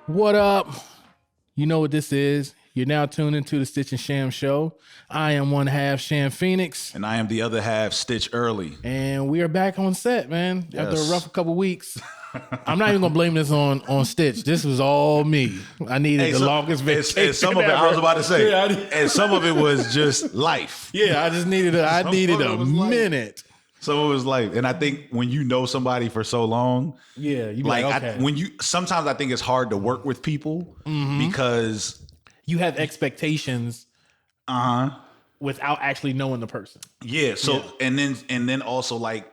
What up? You know what this is. You're now tuned into the Stitch Sham Show. I am one half Sham Phoenix. And I am the other half, Stitch Early. And we are back on set, man. Yes. After a rough couple weeks. I'm not even gonna blame this on Stitch. This was all me. I needed the longest vacation. And some of it, I was about to say, Yeah, and some of it was just life. Yeah, I just needed a minute. Some of it was life. And I think when you know somebody for so long, Yeah, you like okay. sometimes I think it's hard to work with people because You have expectations without actually knowing the person. yeah. So and then also like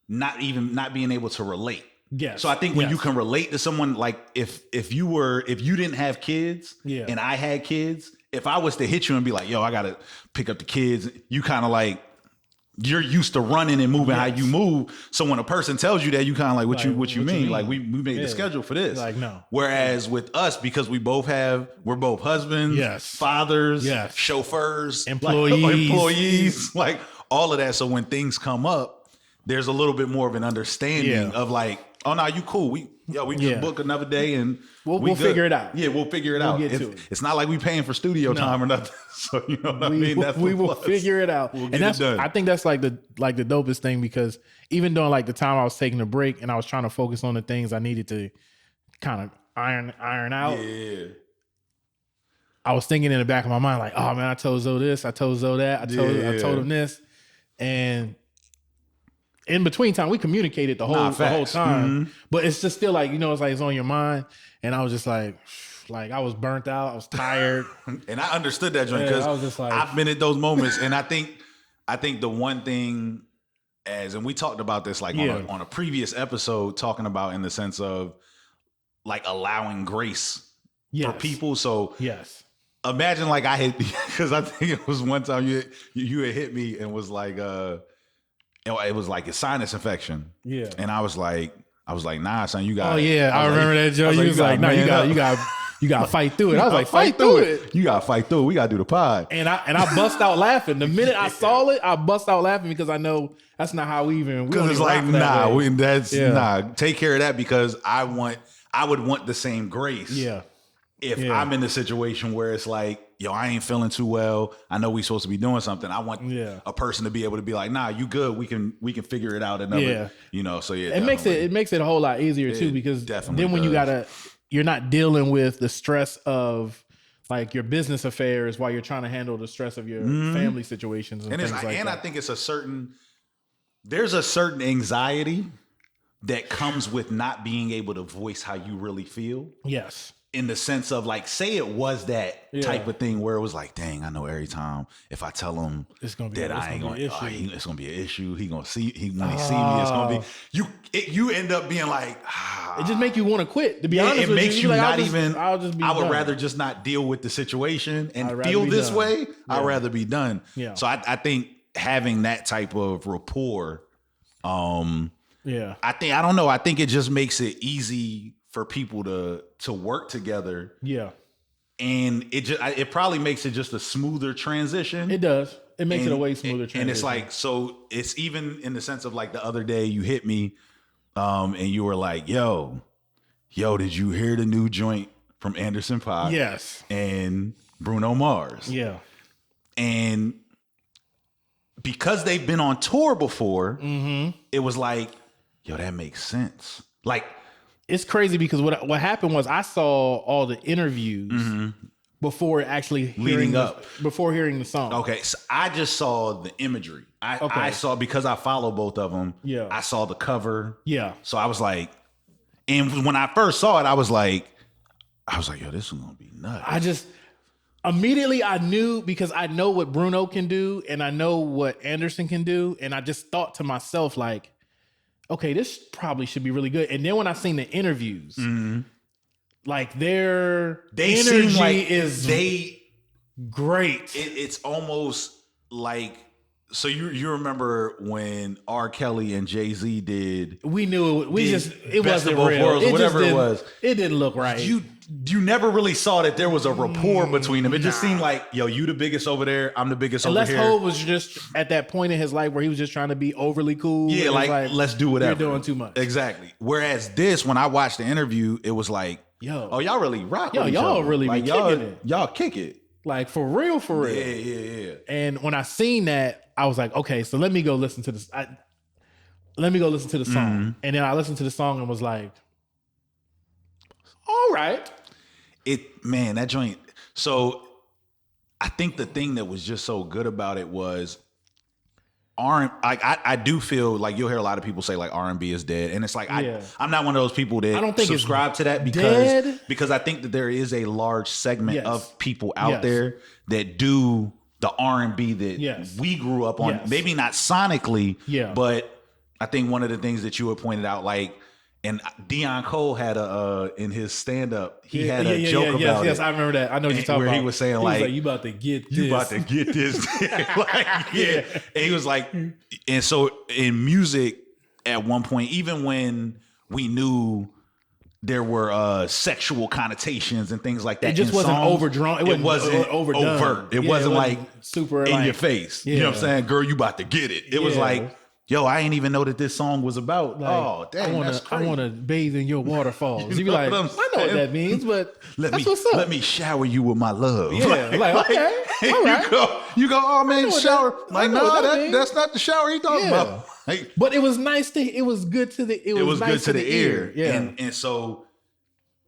not being able to relate. Yes. So I think when you can relate to someone, like if you didn't have kids and I had kids, if I was to hit you and be like, yo, I gotta pick up the kids, you kind of like you're used to running and moving how you move. So when a person tells you that, you kind of like, what you mean? Like we made the schedule for this. Like, no. Whereas with us, because we're both husbands, fathers, chauffeurs, employees, like all of that. So when things come up, there's a little bit more of an understanding of like, oh no, you cool. We just book another day and we'll figure it out. Yeah, we'll figure it out. It's not like we paying for studio time or nothing. So you know what I mean? That's we will figure it out. We'll and that's I think that's like the dopest thing, because even during like the time I was taking a break and I was trying to focus on the things I needed to kind of iron out. Yeah. I was thinking in the back of my mind, like, oh man, I told Zoe this, I told Zoe that, I told him this. And in between time, we communicated the whole time, but it's just still like, it's like it's on your mind. And I was just like I was burnt out. I was tired. And I understood that, joint, because I was just like, I've been at those moments. And I think the one thing and we talked about this like on a previous episode, talking about in the sense of like allowing grace for people. So imagine like I hit, because I think it was one time you had hit me and was like, it was like a sinus infection. Yeah. And I was like, nah, son, you got. Oh yeah, I remember that, Joe. You was like, no, you got to fight through it. I was like, fight through it. You got to fight through it. We got to do the pod. And I bust out laughing. The minute I saw it, I bust out laughing, because I know that's not how we Because it's like, nah, take care of that, because I would want the same grace. Yeah. If I'm in the situation where it's like, yo, I ain't feeling too well, I know we supposed to be doing something, I want a person to be able to be like, nah, you good, we can figure it out another, so it makes it a whole lot easier too, because then when you're not dealing with the stress of like your business affairs while you're trying to handle the stress of your family situations and things like that. And I think there's a certain anxiety that comes with not being able to voice how you really feel. Yes. In the sense of like, say it was that type of thing where it was like, dang, I know every time if I tell him it's gonna be it's gonna be an issue. He gonna see when he see me, it's gonna be you end up being like, it just make you want to quit. To be honest, it makes you like, not even. I would rather just not deal with the situation and feel this way. Yeah. I'd rather be done. Yeah. So I think having that type of rapport, I think it just makes it easy for people to work together. Yeah. And it probably makes it just a smoother transition. It does. It makes it a way smoother transition. And it's like, so it's even in the sense of like the other day you hit me and you were like, yo, did you hear the new joint from Anderson .Paak? Yes. And Bruno Mars. Yeah. And because they've been on tour before, it was like, yo, that makes sense. Like, it's crazy, because what happened was I saw all the interviews before actually hearing the song. Okay, so I just saw the imagery. I saw, because I follow both of them. Yeah, I saw the cover. Yeah, so I was like, and when I first saw it, I was like, yo, this is gonna be nuts. Immediately I knew, because I know what Bruno can do and I know what Anderson can do, and I just thought to myself like, okay, this probably should be really good. And then when I seen the interviews, like their energy is great. It's almost like, so you remember when R. Kelly and Jay-Z did? We knew it wasn't real. Worlds, whatever it was. It didn't look right. You never really saw that there was a rapport between them. It just seemed like, yo, you the biggest over there, I'm the biggest over here. Unless Hov was just at that point in his life where he was just trying to be overly cool. Yeah, like let's do whatever. You're doing too much. Exactly. Whereas this, when I watched the interview, it was like, yo, oh, y'all really rock. yo, with each y'all other. really like, be y'all, kicking it. Y'all kick it. Like for real, for real. Yeah. And when I seen that, I was like, okay, so let me go listen to this. Let me go listen to the song. And then I listened to the song and was like, all right. That joint. So I think the thing that was just so good about it was I do feel like you'll hear a lot of people say like R&B is dead, and it's like I'm not one of those people that I don't think subscribe to that because I think that there is a large segment of people out there that do the R&B that we grew up on. Maybe not sonically, but I think one of the things that you had pointed out, like, and Deion Cole had in his stand up, he had a joke about it. Yes, I remember that. I know what you're talking about. Where he was saying like, you about to get this. You about to get this. Like, yeah. And he was like, and so in music at one point, even when we knew there were sexual connotations and things like that, it just wasn't songs, overdrawn. It wasn't overdone. Overt. It wasn't like super in your face. You know what I'm saying? Girl, you about to get it. It was like, yo, I ain't even know that this song was about. Like, oh, dang, that's crazy. I want to bathe in your waterfalls. You be like, I know what that means, but that's what's up. Let me shower you with my love. Yeah, like okay, all right. You go, oh man, shower. Like, no, that's not the shower he talking about. Like, but it was nice it was good to the, it was nice good to the ear. Yeah. And so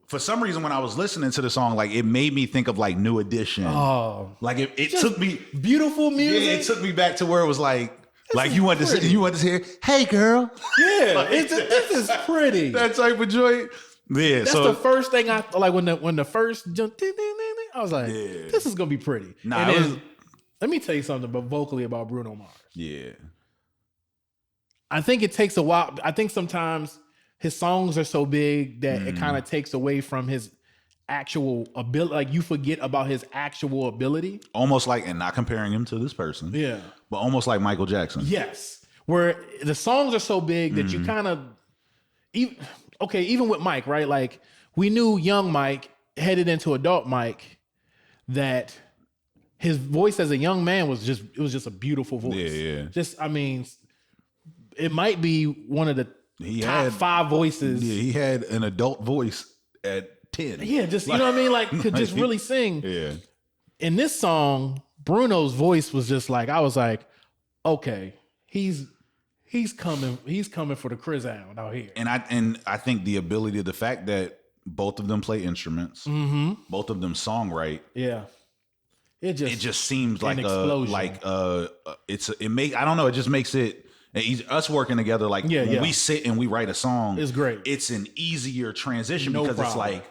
for some reason, when I was listening to the song, like it made me think of like New Edition. Oh, like it took me beautiful music. Yeah, it took me back to where it was like you wanted to hear, hey girl. Yeah, like, this is pretty. That type of joint. Yeah, that's the first thing I like when the first jump. I was like, this is gonna be pretty. Nah, let me tell you something about vocally about Bruno Mars. Yeah, I think it takes a while. I think sometimes his songs are so big that it kind of takes away from his actual ability. Like you forget about his actual ability. Almost like, and not comparing him to this person. Yeah. But almost like Michael Jackson. Yes. Where the songs are so big that you kind of, even with Mike, right? Like we knew young Mike headed into adult Mike that his voice as a young man was just a beautiful voice. Yeah. Just, I mean, it might be one of the top 5 voices. Yeah, he had an adult voice at 10. Yeah, just, you know what I mean? Like could just really sing. Yeah. In this song, Bruno's voice was just like, I was like, okay, he's coming for the Chris Allen out here. And I think the ability, the fact that both of them play instruments, both of them songwrite. Yeah. It just seems like explosion. I don't know, it just makes it us working together, like when we sit and we write a song, it's great. It's an easier transition because it's like,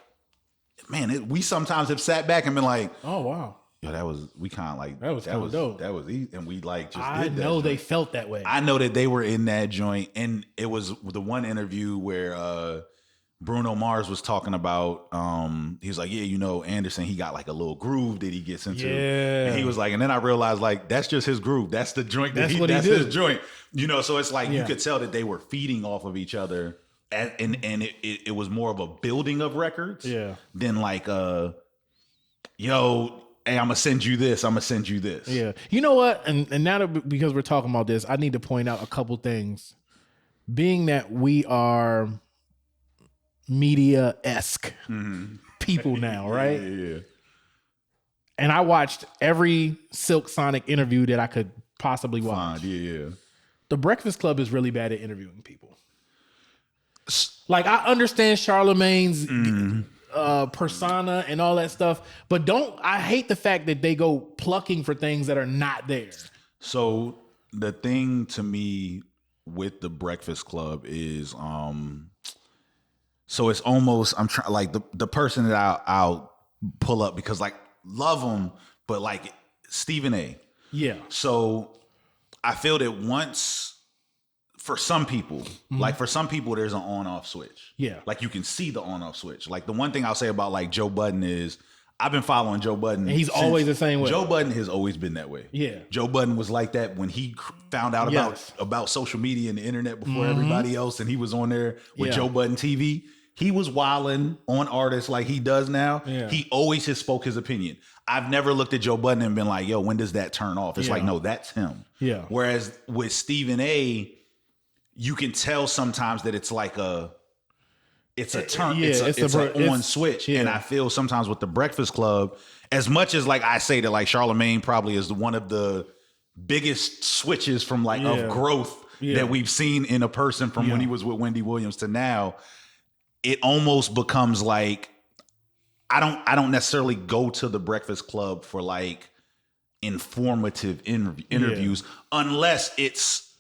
man, we sometimes have sat back and been like, oh wow. Yo, that was dope. That was easy. And we like just I did that. know joint. they felt that way. I know that they were in that joint. And it was the one interview where Bruno Mars was talking about he was like, yeah, you know, Anderson, he got like a little groove that he gets into. Yeah. And he was like, and then I realized like that's just his groove. That's the joint that's his joint. You know, so it's like you could tell that they were feeding off of each other. And it was more of a building of records than like yo, hey, I'm gonna send you this. I'm gonna send you this. Yeah. You know what? And now that because we're talking about this, I need to point out a couple things. Being that we are media-esque people now, right? Yeah. And I watched every Silk Sonic interview that I could possibly watch. Yeah. The Breakfast Club is really bad at interviewing people. Like I understand Charlemagne's persona and all that stuff, but I hate the fact that they go plucking for things that are not there. So the thing to me with the Breakfast Club is so it's almost, I'm trying, like the person that I'll pull up because like love him, but like Stephen A. Yeah. So I feel that once, for some people, like for some people, there's an on-off switch. Yeah. Like you can see the on-off switch. Like the one thing I'll say about like Joe Budden is I've been following Joe Budden. And he's always the same way. Joe Budden has always been that way. Yeah. Joe Budden was like that when he found out about social media and the internet before everybody else. And he was on there with Joe Budden TV. He was wilding on artists like he does now. Yeah. He always has spoke his opinion. I've never looked at Joe Budden and been like, yo, when does that turn off? It's like, no, that's him. Yeah. Whereas with Stephen A., you can tell sometimes that it's like it's a turn. Yeah, it's an on switch. Yeah. And I feel sometimes with the Breakfast Club, as much as like I say that like Charlemagne probably is one of the biggest switches from like of growth that we've seen in a person from when he was with Wendy Williams to now, it almost becomes like I don't necessarily go to the Breakfast Club for like informative interviews unless they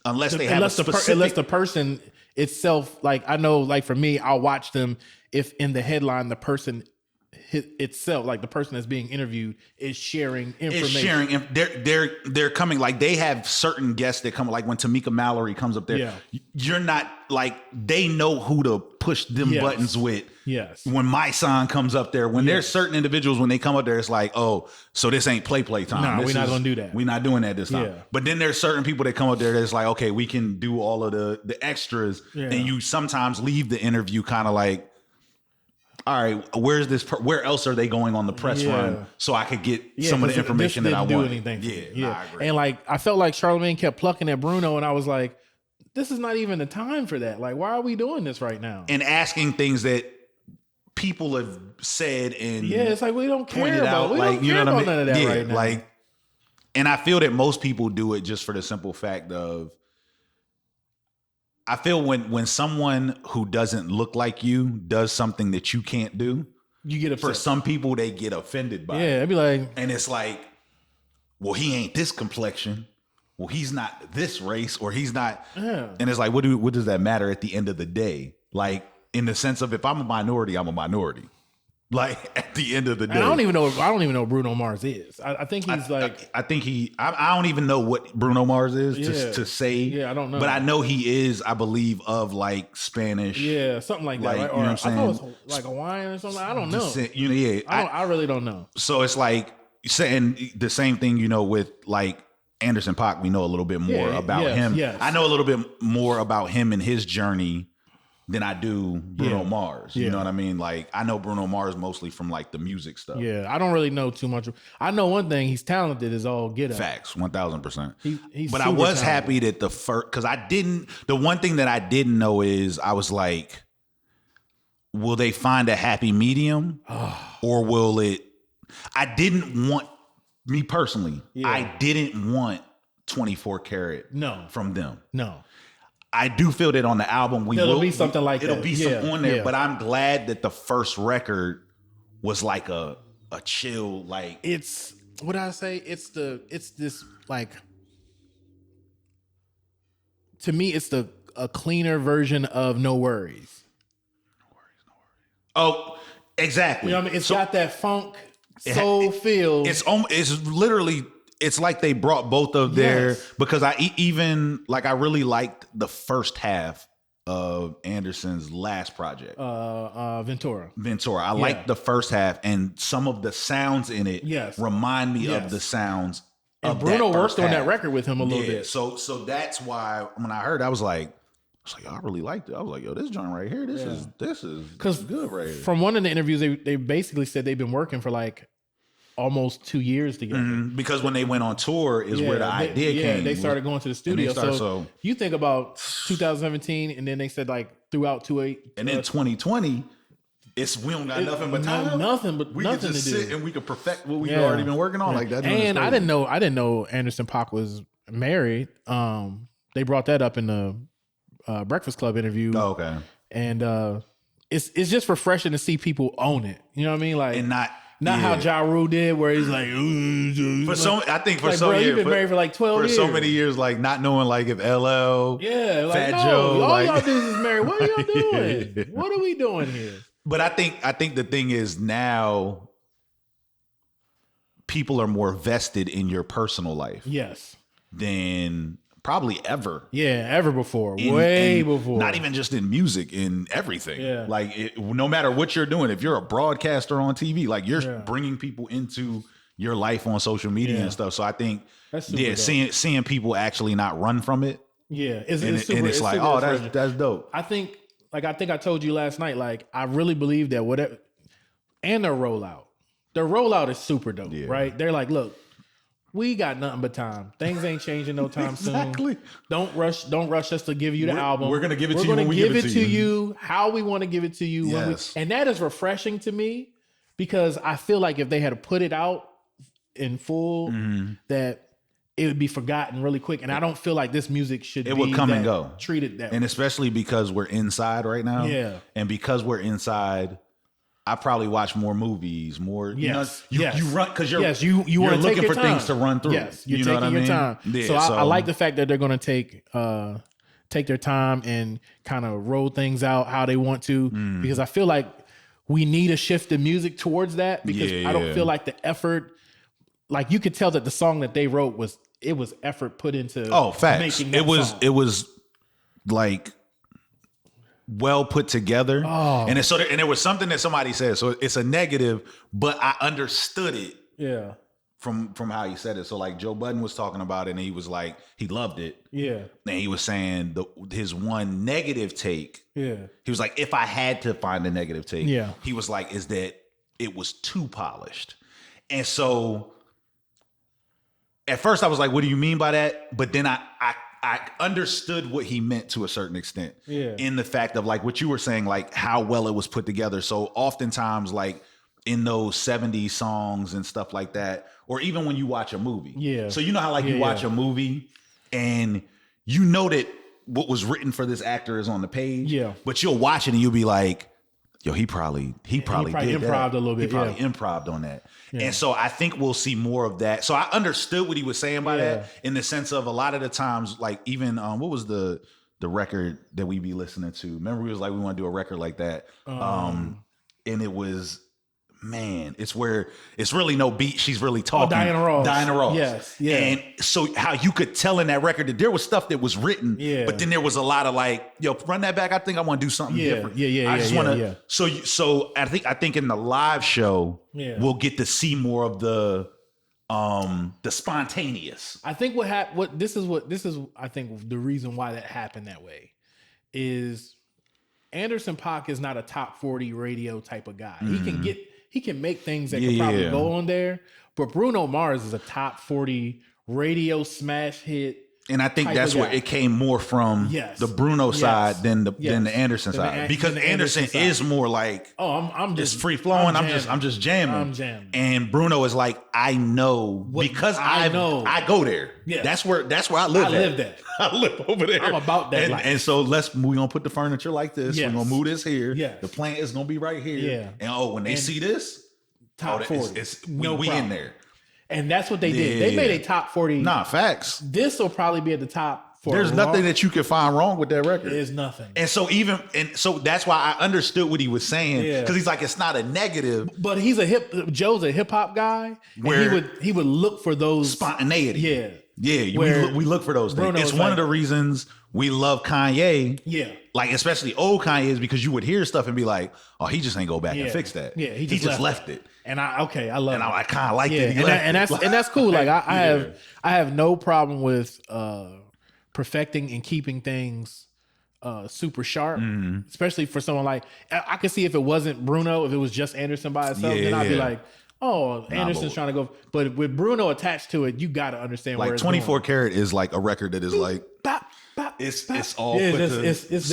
have a specific unless the person itself, like I know, like for me, I'll watch them if in the headline the person itself, like the person that's being interviewed, is sharing information. They're coming, like they have certain guests that come, like when Tamika Mallory comes up there, you're not like, they know who to push them buttons with. Yes. When my son comes up there, when there's certain individuals, when they come up there, it's like, oh, so this ain't play time. No, we're not gonna do that. We're not doing that this time. Yeah. But then there's certain people that come up there that's like, okay, we can do all of the extras. And you sometimes leave the interview kind of like, all right, where else are they going on the press run so I could get some of the information that I want? I agree. And like, I felt like Charlemagne kept plucking at Bruno, and I was like, this is not even the time for that. Like, why are we doing this right now? And asking things that people have said and it's like, we don't care about, we don't care about none of that right now. Like, and I feel that most people do it just for the simple fact of, I feel when someone who doesn't look like you does something that you can't do, you get upset. For some people, they get offended by it. It'd be like, and it's like, well, he ain't this complexion. Well, he's not this race, or he's not. Yeah. And it's like, what does that matter at the end of the day? Like, in the sense of, if I'm a minority, I'm a minority. Like, at the end of the day, I don't even know who Bruno Mars is. I think he's I don't even know what Bruno Mars is to say. Yeah, I don't know. But I know he is, I believe, of like Spanish. Yeah, something like that. Right? You know what I'm saying? I thought it was like Hawaiian or something. I don't know. I really don't know. So it's like saying the same thing, with like Anderson .Paak. We know a little bit more about him. Yes. I know a little bit more about him and his journey than I do Bruno Mars. You know what I mean? Like, I know Bruno Mars mostly from like the music stuff. Yeah, I don't really know too much. I know one thing, he's talented as all get up. Facts, 1000%. But I was happy that because the one thing that I didn't know is, I was like, will they find a happy medium? Or will it, I didn't want, me personally, I didn't want 24 karat from them. No. I do feel that on the album it'll be something like that. It'll be something on there, but I'm glad that the first record was like a chill, like, it's what I say. It's this like, to me, it's a cleaner version of No Worries. Oh, exactly. You know what I mean? It's got that funk soul feel. It's literally. It's like they brought both of their, because I really liked the first half of Anderson's last project. Ventura. I liked the first half, and some of the sounds in it remind me of the sounds of Bruno that worked on that record with him a little bit. So that's why when I heard, I was like, I really liked it. I was like, yo, this joint right here, this is good right here. From one of the interviews, they basically said they've been working for like almost 2 years together. Because when they went on tour is where the idea came. They started going to the studio. So you think about 2017, and then they said like throughout 2008. And then 2020, we don't got nothing but time. We can just sit and we can perfect what we've already been working on. Like that. And I didn't know Anderson .Paak was married. They brought that up in the Breakfast Club interview. Oh, okay. And it's just refreshing to see people own it. You know what I mean? Like, and not how Ja Rule did, where he's like, I think for like, some years, you've been married for like 12 years. For so many years, like not knowing like if LL, Fat Joe, all y'all dudes is married. What are y'all doing? What are we doing here? But I think the thing is, now people are more vested in your personal life. Yes. Than probably ever. Yeah, ever before. Way before. Not even just in music, in everything. Yeah. Like, no matter what you're doing, if you're a broadcaster on TV, like you're bringing people into your life on social media and stuff. So I think, seeing people actually not run from it. Yeah. It's like, oh, that's dope. I think I told you last night, like, I really believe that whatever, and their rollout is super dope, right? They're like, look, we got nothing but time. Things ain't changing no time Exactly. soon. Don't rush us to give you the album. We're gonna give it to you when we give it to you. How we want to give it to you. Yes. And that is refreshing to me because I feel like if they had put it out in full, that it would be forgotten really quick. And I don't feel like this music should would come and go. Treated that way. And especially because we're inside right now. Yeah. And because we're inside, I probably watch more movies, more. Yes. You run because you're you want to looking take for your things time. to run through. Yes, you're you know taking what your I mean? time. Yeah, so I like the fact that they're going to take their time and kind of roll things out how they want to, because I feel like we need a shift in music towards that, because I don't feel like the effort, like you could tell that the song that they wrote was effort put into facts. Making that song. It was like well put together. And there was something that somebody said. So it's a negative, but I understood it. Yeah. From how he said it. So like Joe Budden was talking about it and he was like, he loved it. Yeah. And he was saying his one negative take. Yeah. He was like, if I had to find a negative take, yeah, he was like, is that it was too polished. And so at first I was like, what do you mean by that? But then I understood what he meant to a certain extent. Yeah. In the fact of like what you were saying, like how well it was put together. So oftentimes like in those 70s songs and stuff like that, or even when you watch a movie. Yeah. So you know how like you watch a movie and you know that what was written for this actor is on the page. Yeah. But you'll watch it and you'll be like, yo, he probably did improv'd a little bit. He probably improv'd on that. Yeah. And so I think we'll see more of that. So I understood what he was saying by that, in the sense of a lot of the times, like even what was the record that we be listening to? Remember we was like, we want to do a record like that. And it was, man, it's where it's really no beat. She's really talking. Diana Ross. Yes. Yeah. And so how you could tell in that record that there was stuff that was written, but then there was a lot of like, yo, run that back. I think I want to do something different. I just want to. So I think in the live show, we'll get to see more of the spontaneous. I think this is I think the reason why that happened that way is Anderson .Paak is not a top 40 radio type of guy. He can make things that could probably go on there, but Bruno Mars is a top 40 radio smash hit. And I think that's where it came more from the Bruno side than the Anderson side, because Anderson is more like, I'm just free flowing. I'm just jamming. And Bruno is like, I know because I go there. Yeah, that's where I live. I live over there. I'm about that. And so we're gonna put the furniture like this. Yes. We're gonna move this here. Yes. The plant is gonna be right here. Yeah. And when they see this, top 40, we in there. And that's what they did. They made a top 40. Nah, facts. This will probably be at the top. There's nothing that you can find wrong with that record. There's nothing. And so that's why I understood what he was saying, because he's like, it's not a negative. But Joe's a hip hop guy, where he would look for those spontaneity. Yeah. Yeah, we look for those things. It's one of the reasons we love Kanye. Yeah. Like, especially old Kanye, is because you would hear stuff and be like, oh, he just ain't go back and fix that. Yeah, he just left it. And I love it. I kind of like it. And that's cool. Like I have no problem with perfecting and keeping things super sharp, especially for someone like, I could see if it wasn't Bruno, if it was just Anderson by itself, then I'd be like, oh, Anderson's trying to go. But with Bruno attached to it, you got to understand where it's 24 Karat is like a record that is like, it's all it's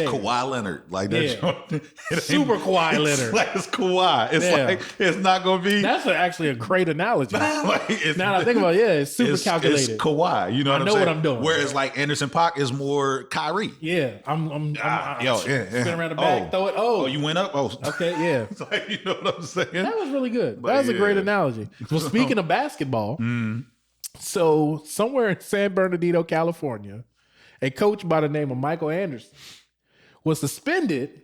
Kawhi Leonard. Like that. Super Kawhi Leonard. It's Kawhi. It's like, it's not going to be. That's actually a great analogy. Now that I think about it, it's super calculated. It's Kawhi. You know what I'm saying? I know what I'm doing. Whereas like Anderson .Paak is more Kyrie. Yeah. I'm spin around the back, throw it. Oh, you went up? Oh. Okay, yeah. It's like, you know what I'm saying? That was really good. That was a great analogy. Well, speaking of basketball, so somewhere in San Bernardino, California, a coach by the name of Michael Anderson was suspended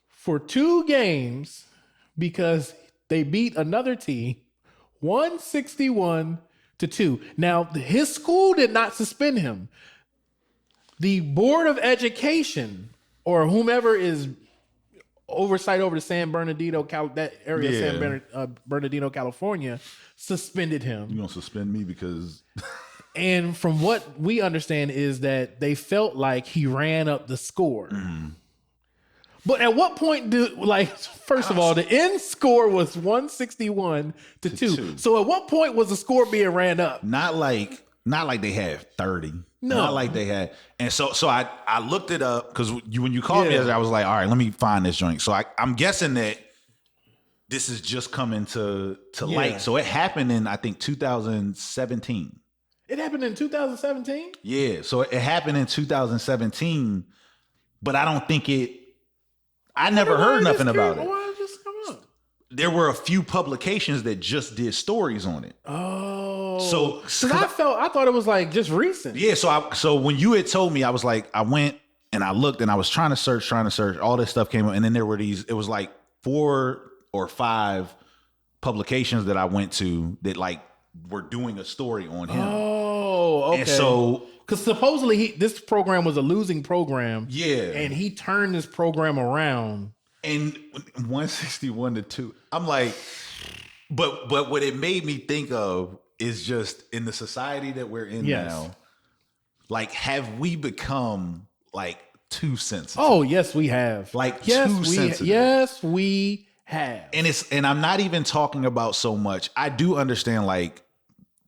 for 2 games because they beat another team 161-2. Now, his school did not suspend him. The Board of Education, or whomever is oversight over the San Bernardino, that area of San Bernardino, California, suspended him. You gonna suspend me because... And from what we understand is that they felt like he ran up the score. But at what point first of all, the end score was 161 to 2. So at what point was the score being ran up? Not like they had 30. No. Not like they had. And so I looked it up because when you called me, I was like, all right, let me find this joint. So I'm guessing that this is just coming to light. So it happened in, I think, 2017. It happened in 2017? Yeah. So it happened in 2017, but I don't think I never heard nothing about it. Why did it just come up? There were a few publications that just did stories on it. Oh. So I thought it was like just recent. Yeah. So when you had told me, I was like, I went and I looked and I was trying to search. All this stuff came up. And then there were it was like 4 or 5 publications that I went to that like were doing a story on him. Oh, okay. And so, because supposedly this program was a losing program. Yeah. And he turned this program around. And 161 to 2. I'm like, but what it made me think of is just in the society that we're in now, like, have we become like too sensitive? Oh, yes, we have. Like too sensitive. Yes, we have. And I'm not even talking about so much. I do understand, like,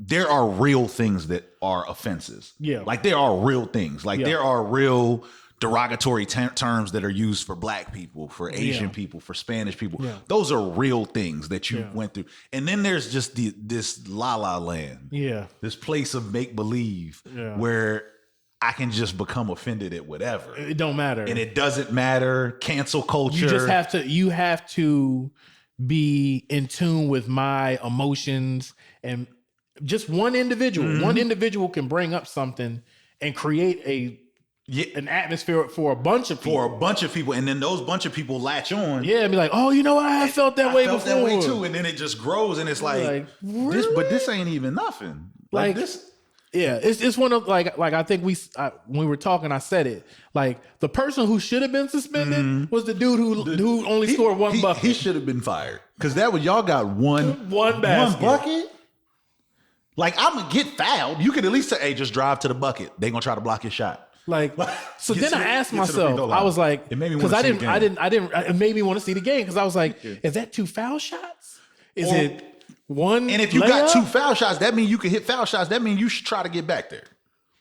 there are real things that are offenses. Yeah. Like there are real things. Like there are real derogatory terms that are used for Black people, for Asian people, for Spanish people. Yeah. Those are real things that you went through. And then there's just this la la land. Yeah. This place of make believe where I can just become offended at whatever. It don't matter. And it doesn't matter. Cancel culture. You have to be in tune with my emotions, and just one individual can bring up something and create an atmosphere for a bunch of people. And then those bunch of people latch on. Yeah, and be like, oh, you know what? I felt that way before. That way too. And then it just grows and it's like really? this ain't even nothing. Like this. Yeah, it's one of like I think when we were talking, I said it. Like the person who should have been suspended was the dude who only scored one bucket. He should have been fired because y'all got one bucket. Like, I'm gonna get fouled. You could at least say, "Hey, just drive to the bucket." They gonna try to block his shot. Like, so then I asked myself, I was like, it made me because it made me want to see the game because I was like, is that 2 foul shots? Is it one? And if you got 2 foul shots, that means you can hit foul shots. That means you should try to get back there.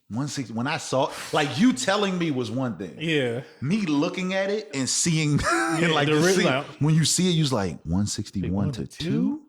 160. When I saw, like, you telling me was one thing. Yeah. Me looking at it and seeing, and like when you see it, you was like 161 to 2.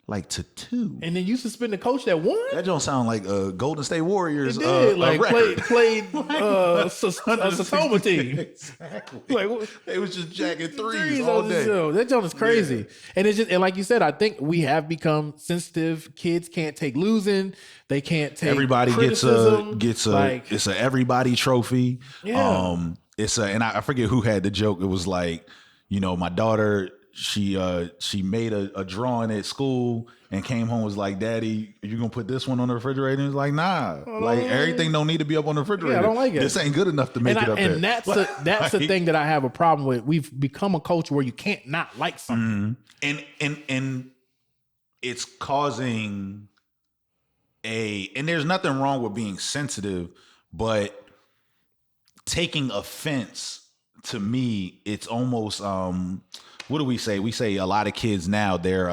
Like to 2. And then you suspend the coach that won? That don't sound like Golden State Warriors. It did. Like played a Satoma team. Exactly. Like they was just jacking threes all day. That joint is crazy. Yeah. And like you said, I think we have become sensitive. Kids can't take losing. They can't take everybody criticism. gets a it's a everybody trophy. Yeah. And I forget who had the joke. It was like, you know, my daughter, she made a drawing at school and came home, was like, "Daddy, are you gonna put this one on the refrigerator?" And he was like, "Nah, everything don't need to be up on the refrigerator. Yeah, I don't like it. This ain't good enough to make it up there." And that's the thing that I have a problem with. We've become a culture where you can't not like something, and it's causing and there's nothing wrong with being sensitive, but taking offense, to me, it's almost what do we say? We say a lot of kids now, they're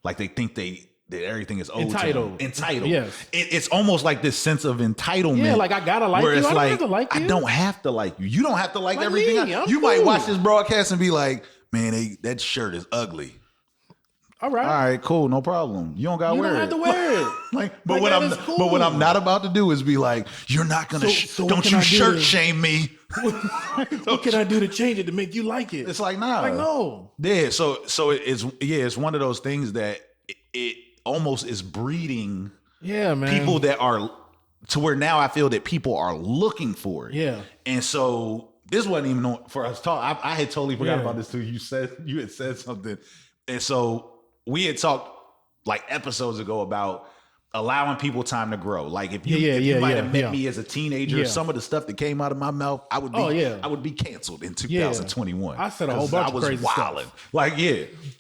like they think that everything is owed to them. Entitled. Yes. It's almost like this sense of entitlement. Yeah, like I gotta like you. I don't have to like you. I don't have to like you. You don't have to like everything. You cool. might watch this broadcast and be like, "Man, that shirt is ugly." All right, cool, no problem. You don't gotta wear it. You don't have to wear it. But what I'm not about to do is be like, "You're not gonna don't you shirt shame me." What can I do to change it to make you like it? It's like, nah. Like, no. Yeah, so it's one of those things that it almost is breeding people that are to where now I feel that people are looking for it. Yeah. And so this wasn't even for us talk. I had totally forgot about this too. You had said something. And so we had talked like episodes ago about allowing people time to grow. Like if you might have met me as a teenager, some of the stuff that came out of my mouth, I would be canceled in 2021. I said a whole bunch of crazy wilding. Stuff. Like,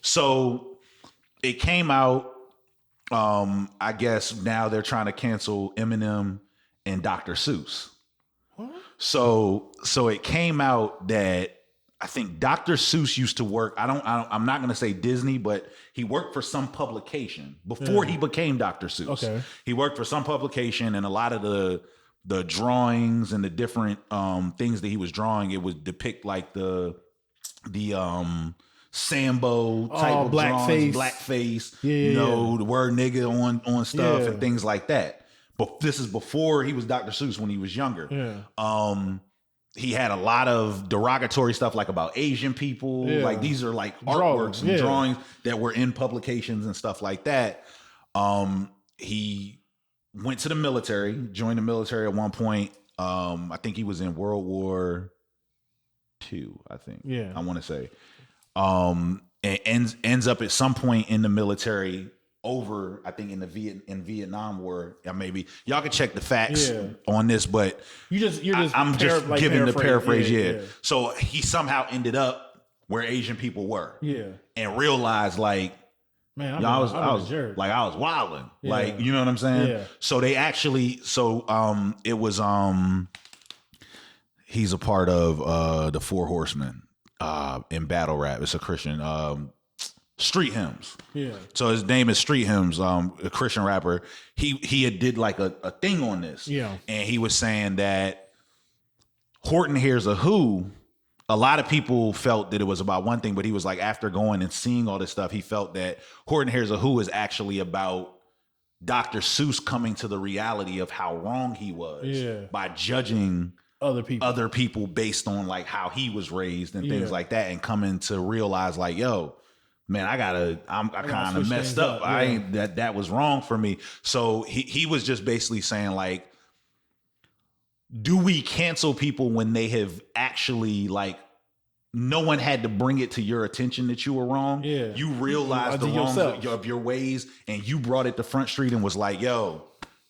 so it came out. I guess now they're trying to cancel Eminem and Dr. Seuss. What? So it came out that I think Dr. Seuss used to work. I'm not going to say Disney, but he worked for some publication before he became Dr. Seuss. Okay. He worked for some publication, and a lot of the drawings and the different things that he was drawing, it would depict like the Sambo type of drawings, blackface, the word nigga on stuff and things like that. But this is before he was Dr. Seuss, when he was younger. Yeah. He had a lot of derogatory stuff like about Asian people. Like these are like artworks and drawings that were in publications and stuff like that. He went to the military, joined the military at one point. I think he was in World War II, I think. Yeah. I want to say. And ends up at some point in the military over, I think, in Vietnam War. Maybe y'all can check the facts on this, but I'm just giving the paraphrase. Yeah. So he somehow ended up where Asian people were. Yeah. And realized like, man, I was wilding. Yeah. Like, you know what I'm saying? Yeah. So they actually, it was he's a part of the Four Horsemen in battle rap. It's a Christian Street Hymns. Yeah. So his name is Street Hymns, a Christian rapper. He had did like a thing on this. Yeah. And he was saying that Horton Hears a Who, a lot of people felt that it was about one thing, but he was like, after going and seeing all this stuff, he felt that Horton Hears a Who is actually about Dr. Seuss coming to the reality of how wrong he was by judging other people based on like how he was raised and things like that, and coming to realize like, yo, man, I kind of messed up. I ain't that was wrong for me. So he was just basically saying like, do we cancel people when they have actually like, no one had to bring it to your attention that you were wrong? Yeah. You realized the wrongs of your ways, and you brought it to Front Street and was like, yo,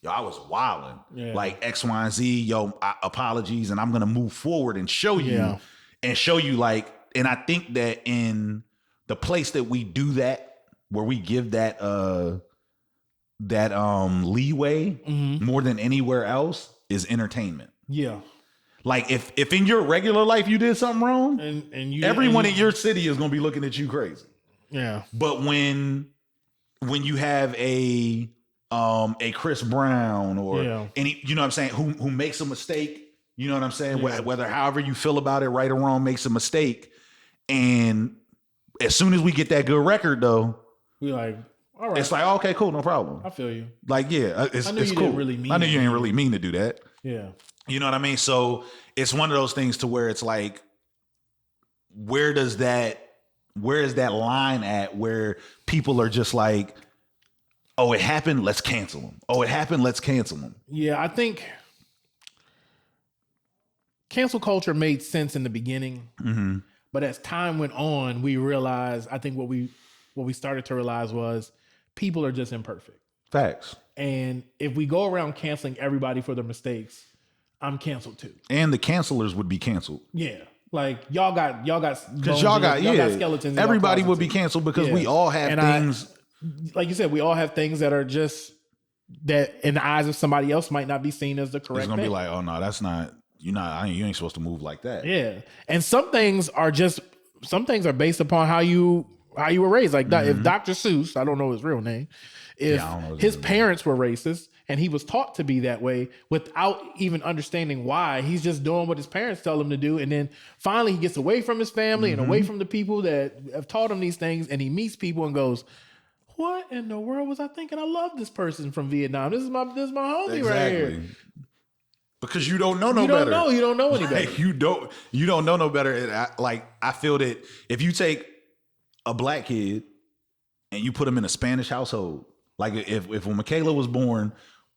I was wilding. Yeah. Like X, Y, and Z, apologies, and I'm gonna move forward and show you like, and I think that in the place that we do that, where we give that leeway more than anywhere else, is entertainment. Yeah. Like if in your regular life you did something wrong, and everyone in your city is gonna be looking at you crazy. Yeah. But when you have a Chris Brown or any, you know what I'm saying, who makes a mistake, you know what I'm saying, whether however you feel about it, right or wrong, makes a mistake, and as soon as we get that good record though, we like, all right, it's like, okay, cool, no problem. I feel you. Like, it's cool. I knew you didn't really mean to do that. Yeah. You know what I mean? So it's one of those things to where it's like, where is that line at where people are just like, oh, it happened, let's cancel them. Oh, it happened, let's cancel them. Yeah, I think cancel culture made sense in the beginning. Mm-hmm. But as time went on, we realized, I think what we started to realize was people are just imperfect. Facts. And if we go around canceling everybody for their mistakes, I'm canceled too. And the cancelers would be canceled. Yeah. Like y'all got because y'all got skeletons. Everybody would be canceled because we all have things. Like you said, we all have things that are just that in the eyes of somebody else might not be seen as the correct. It's gonna be like, oh no, that's not. You ain't supposed to move like that. Yeah. And some things are based upon how you were raised. Like if Dr. Seuss, I don't know his real name, if his parents were racist and he was taught to be that way without even understanding why, he's just doing what his parents tell him to do. And then finally he gets away from his family and away from the people that have taught him these things. And he meets people and goes, what in the world was I thinking? I love this person from Vietnam. This is my homie right here. Because you don't know better. You don't know any better. You don't know no better. I feel that if you take a black kid and you put him in a Spanish household, like if when Michaela was born,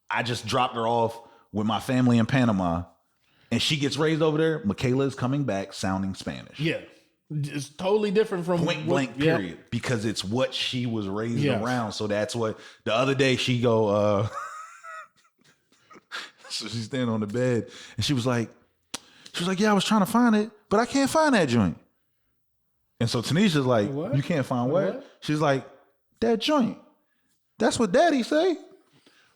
I just dropped her off with my family in Panama, and she gets raised over there, Michaela is coming back sounding Spanish. Yeah. It's totally different from point blank period, because it's what she was raised around. So that's what the other day she go, so she's standing on the bed and she was like, yeah, I was trying to find it, but I can't find that joint. And so Tanisha's like, what? You can't find what? She's like, that joint. That's what daddy say.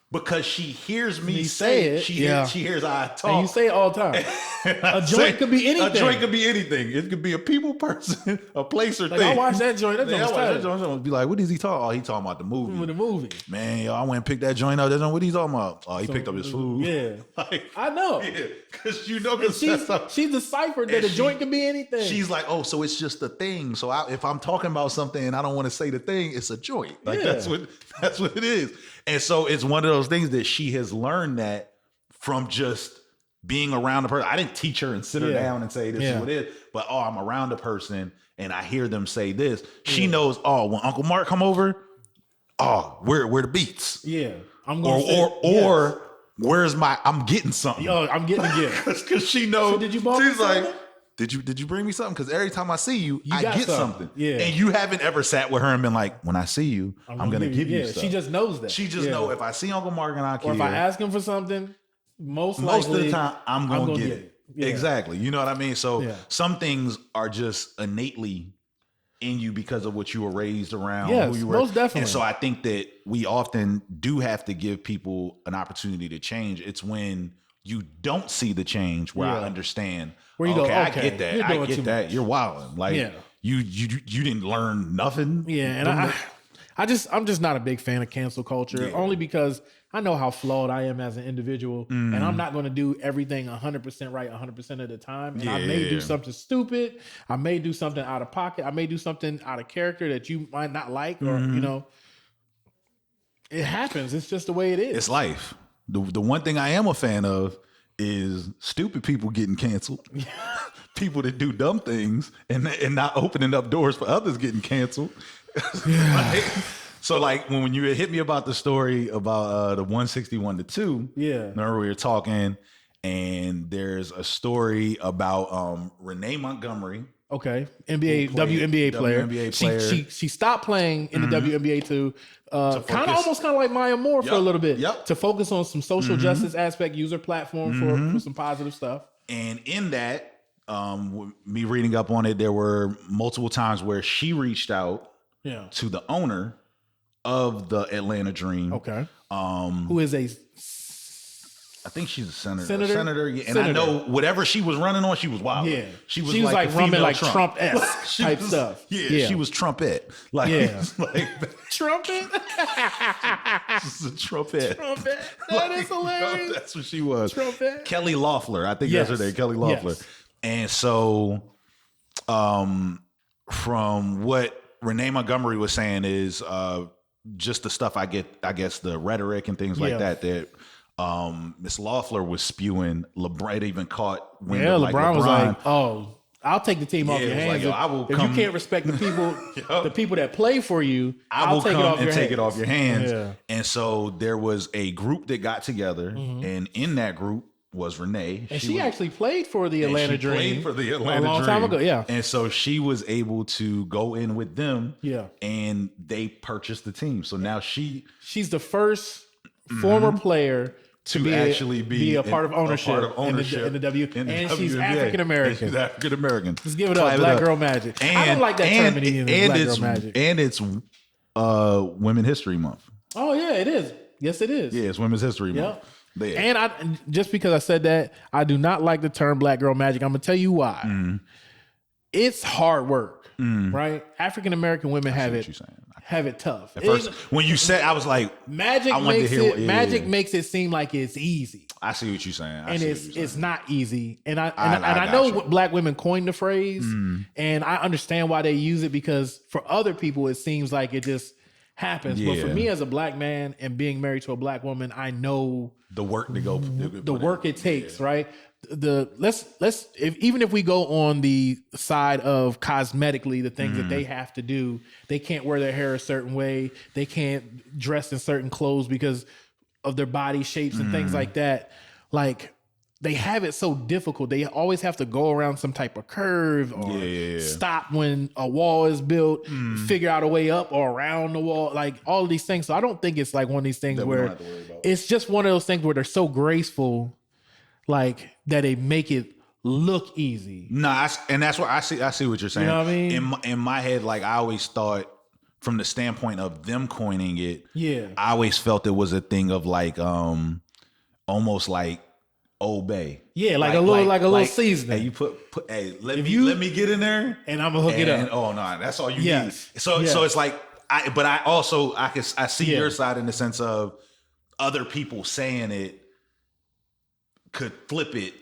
because she hears me say it. she hears I talk. And you say it all the time. A joint could be anything. A joint could be anything. It could be a people person, a place or thing. I watch that joint. That joint was joint. Be like, what is he talking? Oh, he talking about the movie. The movie. Man, yo, I went and picked that joint up. That joint, what he talking about? Oh, he picked up his food. Yeah. Like, I know. Yeah, because you know, she's deciphered that a joint can be anything. She's like, oh, so it's just a thing. So if I'm talking about something and I don't want to say the thing, it's a joint. Like that's what it is. And so it's one of those things that she has learned that from just being around the person. I didn't teach her and sit her down and say this is what it is, but I'm around a person and I hear them say this. She knows, when Uncle Mark come over, where the beats. Yeah. I'm going where's I'm getting something. Yo, I'm getting a gift. Because she knows. So did you borrow she's something? Like, did you bring me something? Because every time I see you I get something. Yeah. And you haven't ever sat with her and been like, when I see you, I'm going to give you stuff. She just knows that. She just know if I see Uncle Mark and I or if I ask him for something, most of the time I'm going to get it. Yeah. Exactly. You know what I mean? So some things are just innately in you because of what you were raised around. Yes, who you were. most definitely. And so I think that we often do have to give people an opportunity to change. It's when you don't see the change where I understand. Where you go, I get that. I get that. Much. You're wilding. Like you didn't learn nothing. Yeah, and I'm just not a big fan of cancel culture, only because I know how flawed I am as an individual, and I'm not going to do everything 100% right 100% of the time. And I may do something stupid. I may do something out of pocket. I may do something out of character that you might not like, or it happens. It's just the way it is. It's life. The one thing I am a fan of is stupid people getting canceled. People that do dumb things and not opening up doors for others getting canceled. So like when you hit me about the story about the 161 to 2, remember we were talking, and there's a story about Renee Montgomery. Okay, WNBA player. She stopped playing in the WNBA to almost like Maya Moore for a little bit to focus on some social justice aspect, use her platform for some positive stuff. And in that, me reading up on it, there were multiple times where she reached out to the owner of the Atlanta Dream. Okay. Who is I think she's a senator. Yeah. And I know whatever she was running on, she was wild. Yeah. She was like running like Trump-esque type stuff. Yeah, she was Trumpet. Like, like Trumpet? She's a Trumpet. That is hilarious. That's what she was. Trumpet. Kelly Loeffler. I think that's her name. Kelly Loeffler. Yes. And so from what Renee Montgomery was saying is just the stuff I guess the rhetoric and things like that Miss Loeffler was spewing. LeBron even caught wind of LeBron was like, I'll take the team off your hands. Like, if you can't respect the people, the people that play for you, I'll take it off your hands. Yeah. And so there was a group that got together, and in that group was Renee. And she actually played for the Atlanta Dream. Played for the Atlanta Dream a long time ago, yeah. And so she was able to go in with them, and they purchased the team. So now she's the first former player to actually be a part of ownership in the W. And she's African American. She's African American. Let's give it up, Black Girl Magic. I don't like that term anymore. Black Girl Magic. And it's Women's History Month. Oh yeah, it is. Yes, it is. Yeah, it's Women's History Month. Yeah. And just because I said that, I do not like the term Black Girl Magic. I'm gonna tell you why. It's hard work, right? African American women have it tough. At first, when you said, I was like, magic makes it seem like it's easy. I see what you're saying. It's not easy. And I know Black women coined the phrase, and I understand why they use it, because for other people it seems like it just happens. But for me as a Black man and being married to a Black woman, I know the work to go, the work it takes, right? Even if we go on the side of cosmetically, the things that they have to do, they can't wear their hair a certain way, they can't dress in certain clothes because of their body shapes and things like that. Like, they have it so difficult. They always have to go around some type of curve or stop when a wall is built, figure out a way up or around the wall, like all of these things. So I don't think it's like one of these things where it's just one of those things where they're so graceful, like that they make it look easy. No, and that's what I see what you're saying. You know what I mean? In my head, like I always thought from the standpoint of them coining it, I always felt it was a thing of like almost like obey. Yeah, like a little seasoning. Hey, you put hey, let me get in there and I'm gonna hook it up. Oh no, that's all you need. So it's like I see your side in the sense of other people saying it could flip it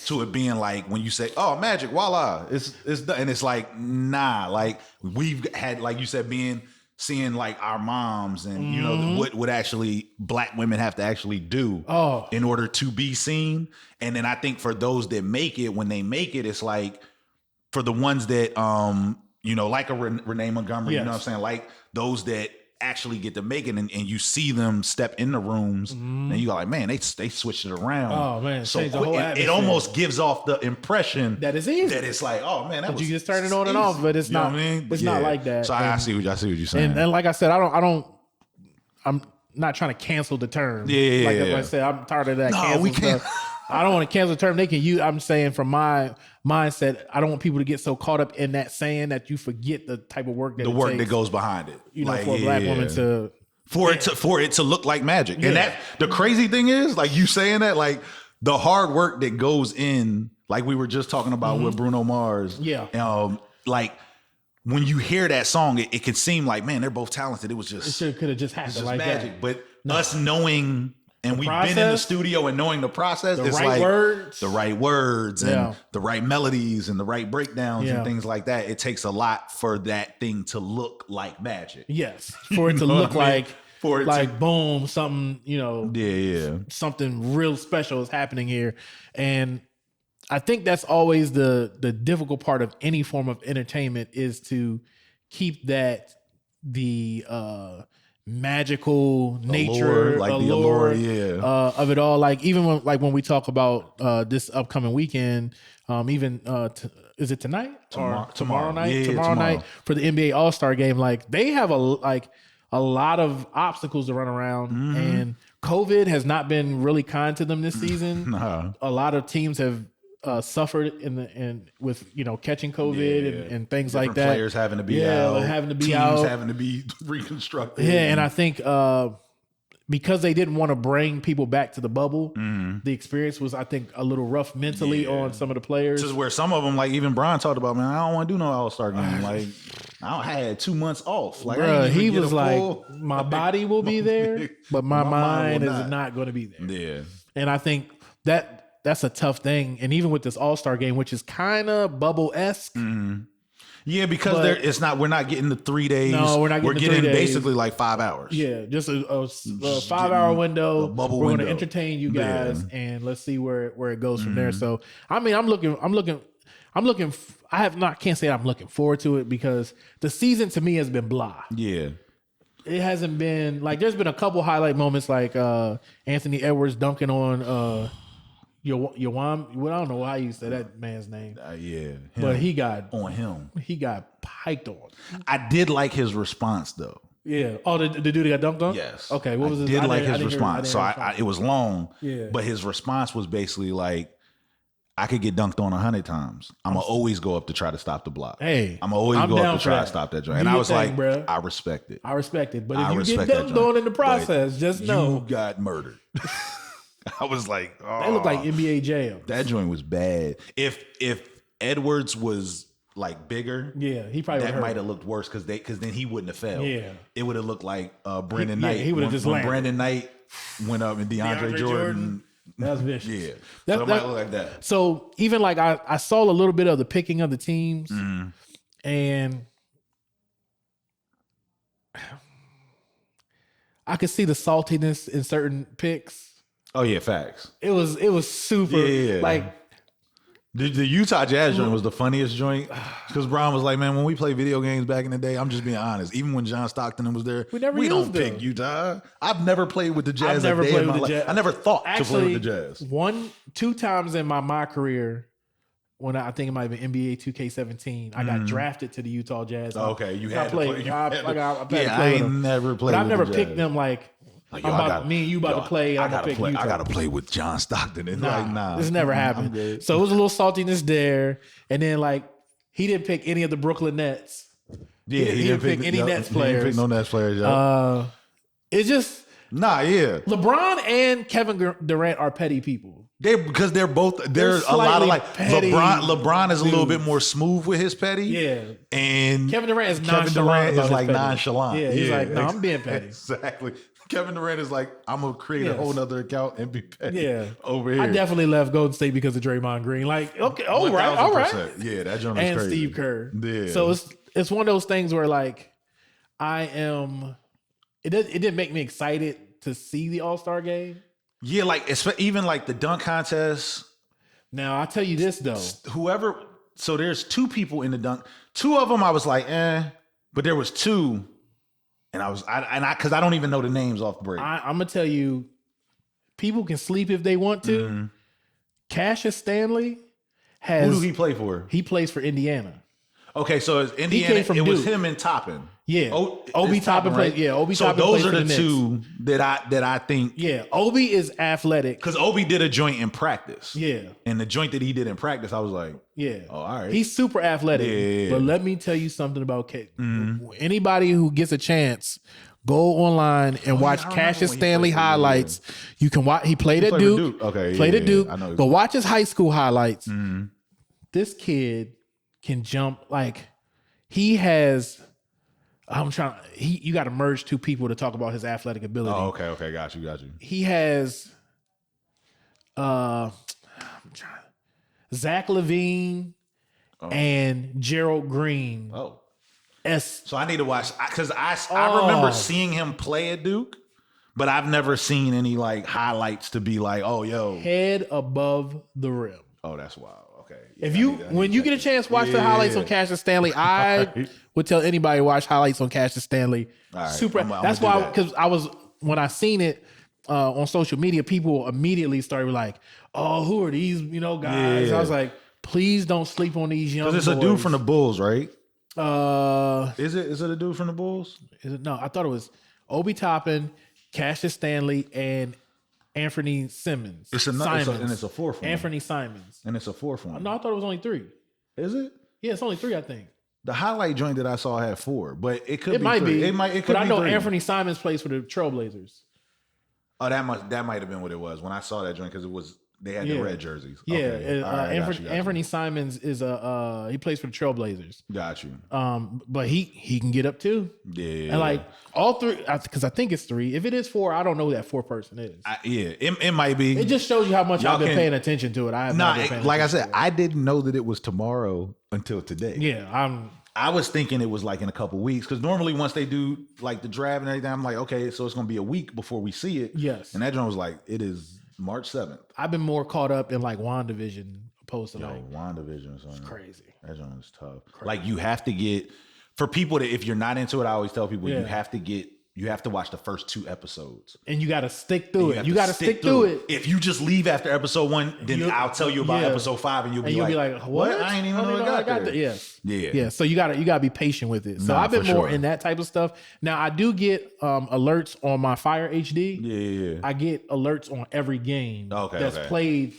to it being like when you say, oh, magic, voila, it's done. And it's like, nah, like we've had, like you said, seeing like our moms and you know what would actually black women have to actually do in order to be seen. And then I think for those that make it, when they make it, it's like for the ones that you know, like a Renee Montgomery, you know what I'm saying, like those that actually get to make it, and you see them step in the rooms, and you go like, man, they switched it around. Oh man, so it almost gives off the impression that it's easy. That it's like, oh man, you just turn it on and off, but it's not. What I mean? It's not like that. So I see what you're saying. And like I said, I'm not trying to cancel the term. Like I said, I'm tired of that. No, we can't. Stuff. I don't want to cancel the term. They can use. I'm saying from my mindset, I don't want people to get so caught up in that saying that you forget the type of work that that goes behind it. You know, for a black woman to. For it to look like magic. And that the crazy thing is, like you saying that, like the hard work that goes in, like we were just talking about with Bruno Mars. Like when you hear that song, it can seem like, man, they're both talented. It was just could have just happened like magic. That. But us knowing and we've been in the studio and knowing the process, it's like the right words and the right melodies and the right breakdowns and things like that. It takes a lot for that thing to look like magic. Yes. For it to look like boom, something, you know, something real special is happening here. And I think that's always the difficult part of any form of entertainment is to keep that magical nature, allure of it all. Like even when we talk about this upcoming weekend, is it tonight or tomorrow night? Tomorrow night for the NBA All-Star game. Like they have a lot of obstacles to run around, and COVID has not been really kind to them this season. A lot of teams have suffered with catching COVID and things like that. Players having to be out, teams having to be reconstructed. And I think because they didn't want to bring people back to the bubble, the experience was, I think, a little rough mentally on some of the players. This is where some of them, like even Brian talked about, man, I don't want to do no All-Star game. Like I had 2 months off. Like he was like, my body will be there, but my mind is not going to be there. Yeah, and I think that's a tough thing. And even with this All-Star game, which is kind of bubble-esque. Yeah, because we're not getting the 3 days. No, we're not getting We're the getting 3 days. basically like 5 hours. Yeah, just a 5-hour window. Bubble we're window. going to entertain you guys, and let's see where it goes from there. So, I mean, I'm looking. Can't say I'm looking forward to it because the season to me has been blah. Yeah. It hasn't been like there's been a couple highlight moments like Anthony Edwards dunking on Yawan. Well, I don't know how you say that man's name. But he got on him. He got piked on. I did like his response though. Yeah. Oh, the dude that got dunked on? Yes. Okay. What was his? I did like his response. It was long. Yeah. But his response was basically like, I could get dunked on 100 times. I'm gonna always go up to try to stop the block. Hey, I'm always go up to try to stop that joint. And I was like, bruh. I respect it. But if you get dunked on in the process, just know you got murdered. I was like, they look like NBA jams. That joint was bad. If Edwards was like bigger, he probably might have looked worse because then he wouldn't have failed. Yeah, it would have looked like Brandon Knight. He would have just landed. Brandon Knight went up and DeAndre Jordan. That's vicious. Yeah, so it might look like that. So even like I saw a little bit of the picking of the teams, and I could see the saltiness in certain picks. Oh yeah, facts. It was super like the Utah Jazz joint was the funniest joint because Brian was like, man, when we play video games back in the day, I'm just being honest. Even when John Stockton was there, we don't pick Utah. I've never played with the Jazz. I never thought to play with the Jazz. 1-2 times in my career. When I think it might have been NBA 2K17, I got drafted to the Utah Jazz. Okay, you had to play. I ain't never played. But I've never picked them like me and you about to play. I gotta play with John Stockton. And this never happened. So it was a little saltiness there, and then like he didn't pick any of the Brooklyn Nets, Yeah, he didn't pick any Nets players. He didn't pick no Nets players. Yeah. It's just yeah. LeBron and Kevin Durant are petty people. Because they're a lot of like LeBron is a little bit more smooth with his petty. Yeah. And Kevin Durant is like nonchalant. Yeah, he's like, no, I'm being petty. Exactly. Kevin Durant is like, I'm gonna create a whole nother account and be petty over here. I definitely left Golden State because of Draymond Green. Like, okay, all right. Yeah, that joint is and crazy. Steve Kerr. Yeah. So it's one of those things where like it didn't make me excited to see the All-Star game. Yeah, like even like the dunk contest. Now I'll tell you this though. So there's two people in the dunk. Two of them I was like, but there was two. And I because I don't even know the names off the break. I'm gonna tell you, people can sleep if they want to. Mm-hmm. Cassius Stanley has. Who do he play for? He plays for Indiana. Okay, so it's Indiana. It was him and Toppin. Yeah, Obi Toppin plays. Yeah, Obi Toppin plays. So those are the two that I think. Yeah, Obi is athletic because Obi did a joint in practice. Yeah, and the joint that he did in practice, I was like, all right. He's super athletic. Yeah. But let me tell you something about Kate. Mm-hmm. Anybody who gets a chance, go online and watch Cassius Stanley highlights. You can watch. He played at Duke. Okay, played at Duke. But watch his high school highlights. Mm-hmm. This kid can jump like he has. You got to merge two people to talk about his athletic ability. Oh, okay, got you. He has, Zach LaVine and Gerald Green. Oh, so I need to watch because I remember seeing him play at Duke, but I've never seen any like highlights to be like, oh, yo, head above the rim. Oh, that's wild. Okay. Yeah, when you get a chance, watch the highlights on Cassius Stanley. I would tell anybody to watch highlights on Cassius Stanley. Right, super. That's why, because when I seen it on social media, people immediately started like, "Oh, who are these guys?" Yeah. I was like, "Please don't sleep on these young." Because it's a dude from the Bulls, right? Is it a dude from the Bulls? Is it? No, I thought it was Obi Toppin, Cassius Stanley, and Anthony Simmons. And it's a fourth one. Anthony Simons. And it's a fourth one. No, I thought it was only 3. Is it? Yeah, it's only 3, I think. The highlight joint that I saw had 4, but it could be might 3. be. It could but be I know 3. Anthony Simons plays for the Trailblazers. Oh, that might have been what it was when I saw that joint because they had the red jerseys. Yeah, okay. Right, Anthony Simons is he plays for the Trailblazers. Got you. But he can get up too. Yeah, and like all 3, because I think it's 3. If it is 4, I don't know who that 4th person is. It might be. It just shows you how much I've been paying attention to it. I said, I didn't know that it was tomorrow until today. Yeah, I was thinking it was like in a couple weeks because normally once they do like the draft and everything, I'm like, okay, so it's gonna be a week before we see it. Yes, and that joint was like, it is March 7th. I've been more caught up in like WandaVision opposed to WandaVision. Son. It's crazy. That joint is tough. Crazy. Like you have to get for people that if you're not into it, I always tell people you have to watch the first 2 episodes. And you got to stick through it. You got to stick through it. If you just leave after episode 1, then I'll tell you about episode 5 and you'll be like, what? I ain't even know I got there. Yeah. So you got to be patient with it. So I've been more in that type of stuff. Now I do get alerts on my Fire HD. Yeah. I get alerts on every game that's played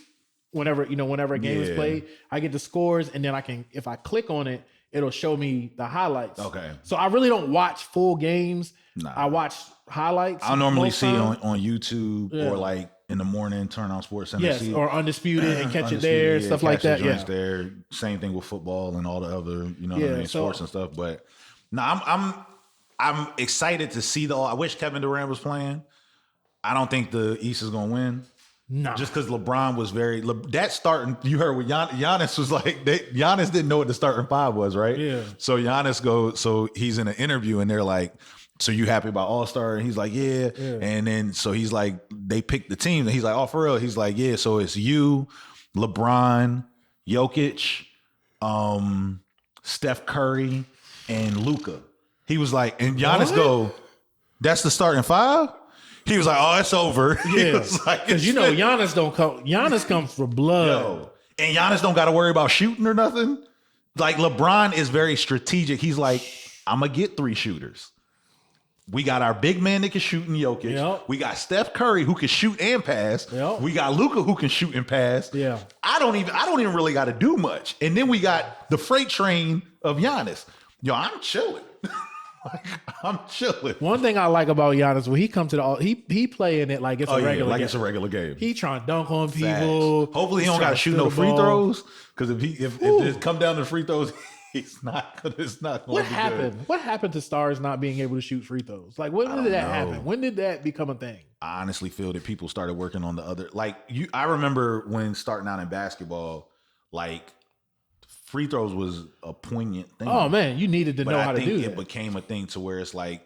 whenever a game is played. I get the scores and then if I click on it, it'll show me the highlights. Okay. So I really don't watch full games. I watch highlights. I'll normally see it on YouTube or like in the morning, turn on Sports Center. Yes, or Undisputed and catch it there, stuff like that. Yeah. There. Same thing with football and all the other, sports and stuff. But no, I'm excited to see I wish Kevin Durant was playing. I don't think the East is going to win. No, just because LeBron was that starting. You heard what Giannis was like. Giannis didn't know what the starting 5 was, right? Yeah. So Giannis goes. So he's in an interview, and they're like, "So you happy about All-Star?" And he's like, "Yeah." And then so he's like, they picked the team, and he's like, "Oh, for real?" He's like, "Yeah." So it's you, LeBron, Jokic, Steph Curry, and Luka. He was like, and Giannis go, "That's the starting 5?" He was like, "Oh, it's over." Yeah, because Giannis comes for blood, and Giannis don't got to worry about shooting or nothing. Like LeBron is very strategic. He's like, "I'm gonna get 3 shooters. We got our big man that can shoot in Jokic. Yep. We got Steph Curry who can shoot and pass. Yep. We got Luka who can shoot and pass. Yeah, I don't even really got to do much. And then we got the freight train of Giannis." Yo, I'm chilling. Like, I'm chilling. One thing I like about Giannis, when he comes to the he playing it like it's a regular game. It's a regular game. He trying to dunk on people. Hopefully he don't got to shoot no free throws, because if it come down to free throws, it's not going to be happened? good. What happened to stars not being able to shoot free throws? Like, when did that happen? When did that become a thing? I honestly feel that people started working on the other, I remember when starting out in basketball, like, free throws was a poignant thing. Oh man, you needed to know how to do that. It became a thing to where it's like